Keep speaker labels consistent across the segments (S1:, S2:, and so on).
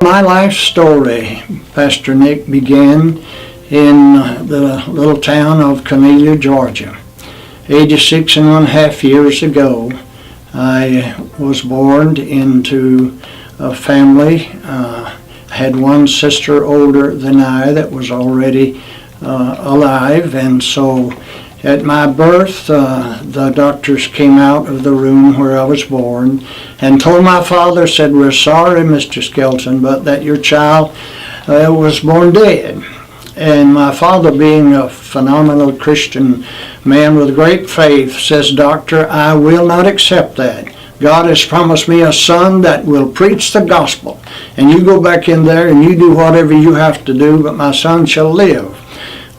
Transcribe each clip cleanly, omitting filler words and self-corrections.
S1: My life story, Pastor Nick, began in the little town of Cornelia, Georgia. 86 and 1/2 years ago, I was born into a family. Had one sister older than I that was already alive, and so at my birth, the doctors came out of the room where I was born and told my father, said, "We're sorry, Mr. Skelton, but that your child was born dead." And my father, being a phenomenal Christian man with great faith, says, "Doctor, I will not accept that. God has promised me a son that will preach the gospel. And you go back in there and you do whatever you have to do, but my son shall live."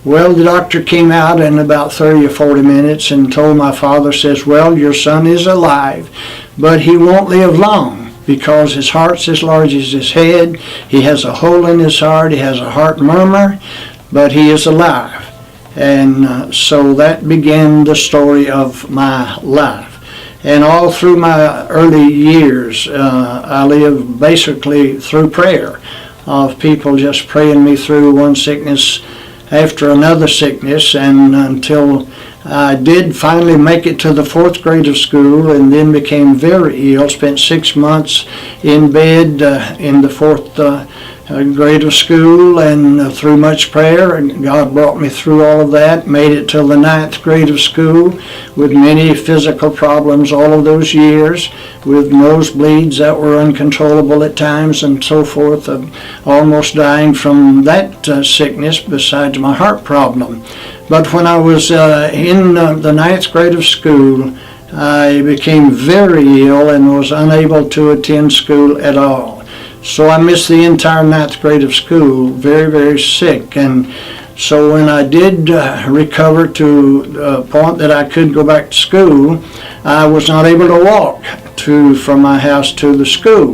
S1: Well, the doctor came out in about 30 or 40 minutes and told my father, says, "Well, your son is alive, but he won't live long because his heart's as large as his head. He has a hole in his heart. He has a heart murmur, but he is alive." And so that began the story of my life. And all through my early years, I lived basically through prayer, of people just praying me through one sickness after another sickness, and until I did finally make it to the 4th grade of school, and then became very ill. Spent 6 months in bed in the 4th grade of school, and through much prayer, and God brought me through all of that. Made it till the 9th grade of school with many physical problems all of those years, with nosebleeds that were uncontrollable at times and so forth, almost dying from that sickness besides my heart problem. But when I was in the 9th grade of school, I became very ill and was unable to attend school at all. So I missed the entire 9th grade of school, very, very sick. And so when I did recover to the point that I could go back to school, I was not able to walk from my house to the school,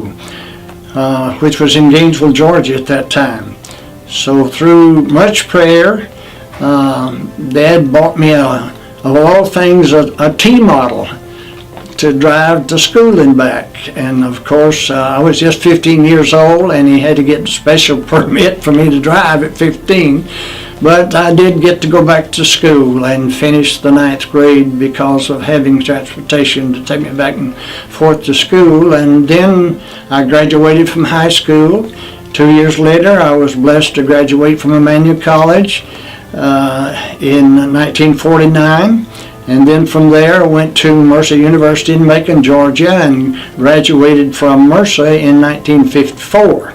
S1: which was in Gainesville, Georgia at that time. So through much prayer, Dad bought me, of all things, a T-model to drive to school and back. And of course, I was just 15 years old, and he had to get a special permit for me to drive at 15. But I did get to go back to school and finish the 9th grade because of having transportation to take me back and forth to school. And then I graduated from high school. 2 years later, I was blessed to graduate from Emmanuel College in 1949. And then from there I went to Mercer University in Macon, Georgia, and graduated from Mercer in 1954.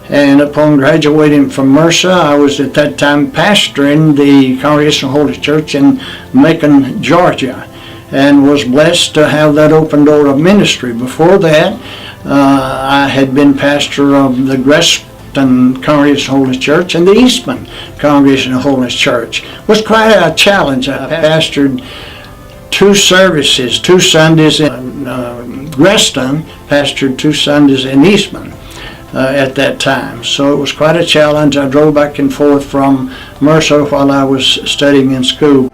S1: And upon graduating from Mercer, I was at that time pastoring the Congregational Holy Church in Macon, Georgia, and was blessed to have that open door of ministry. Before that, I had been pastor of the Skelton Congregational Holy Church and the Eastman Congregational Holy Church. It was quite a challenge. I pastored 2 services, 2 Sundays in Skelton, pastored 2 Sundays in Eastman at that time. So it was quite a challenge. I drove back and forth from Mercer while I was studying in school.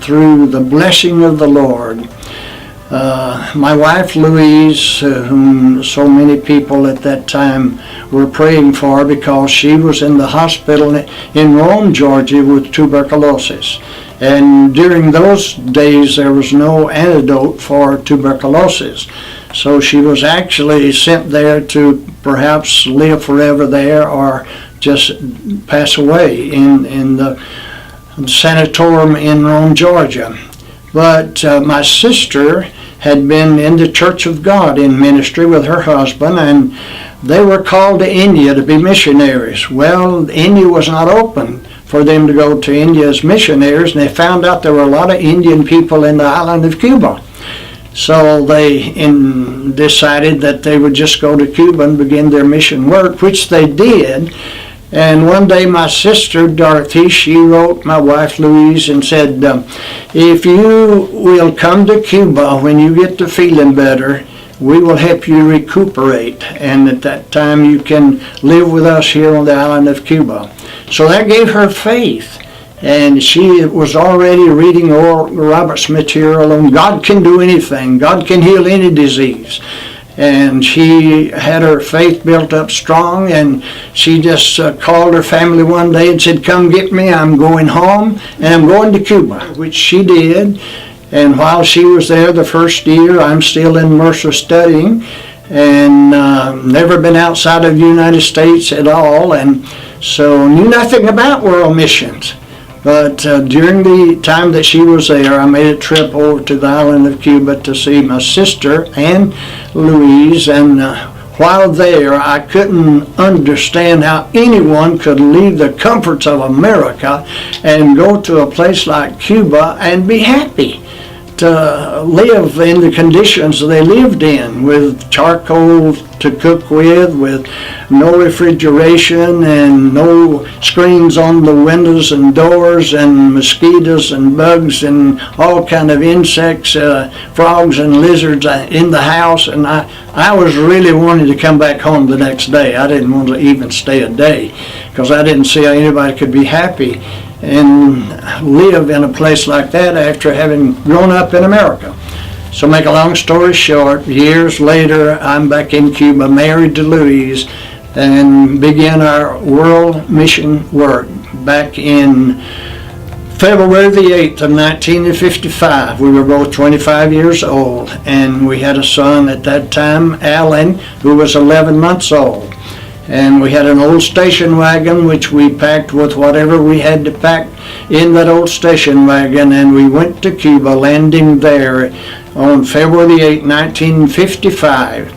S1: Through the blessing of the Lord, my wife Louise, whom so many people at that time were praying for because she was in the hospital in Rome, Georgia with tuberculosis. And during those days there was no antidote for tuberculosis. So she was actually sent there to perhaps live forever there or just pass away in the sanatorium in Rome, Georgia. But my sister had been in the Church of God in ministry with her husband, and they were called to India to be missionaries. Well, India was not open for them to go to India as missionaries, and they found out there were a lot of Indian people in the island of Cuba. So they decided that they would just go to Cuba and begin their mission work, which they did. And one day my sister Dorothy, she wrote my wife Louise and said, "If you will come to Cuba when you get to feeling better, we will help you recuperate, and at that time you can live with us here on the island of Cuba." So that gave her faith, and she was already reading Oral Roberts material on God can do anything, God can heal any disease. and she had her faith built up strong, and she just called her family one day and said, "Come get me, I'm going home, and I'm going to Cuba," which she did. And while she was there the first year, I'm still in Mercer studying, and never been outside of the United States at all, and so knew nothing about world missions. But during the time that she was there, I made a trip over to the island of Cuba to see my sister and Louise, and while there, I couldn't understand how anyone could leave the comforts of America and go to a place like Cuba and be happy. To live in the conditions they lived in, with charcoal to cook with no refrigeration and no screens on the windows and doors, and mosquitoes and bugs and all kind of insects, frogs and lizards in the house. And I was really wanting to come back home the next day. I didn't want to even stay a day, because I didn't see how anybody could be happy and live in a place like that after having grown up in America. So make a long story short, years later, I'm back in Cuba, married to Louise, and began our world mission work back in February the 8th of 1955. We were both 25 years old, and we had a son at that time, Alan, who was 11 months old. And we had an old station wagon which we packed with whatever we had to pack in that old station wagon, and we went to Cuba, landing there on February 8, 1955.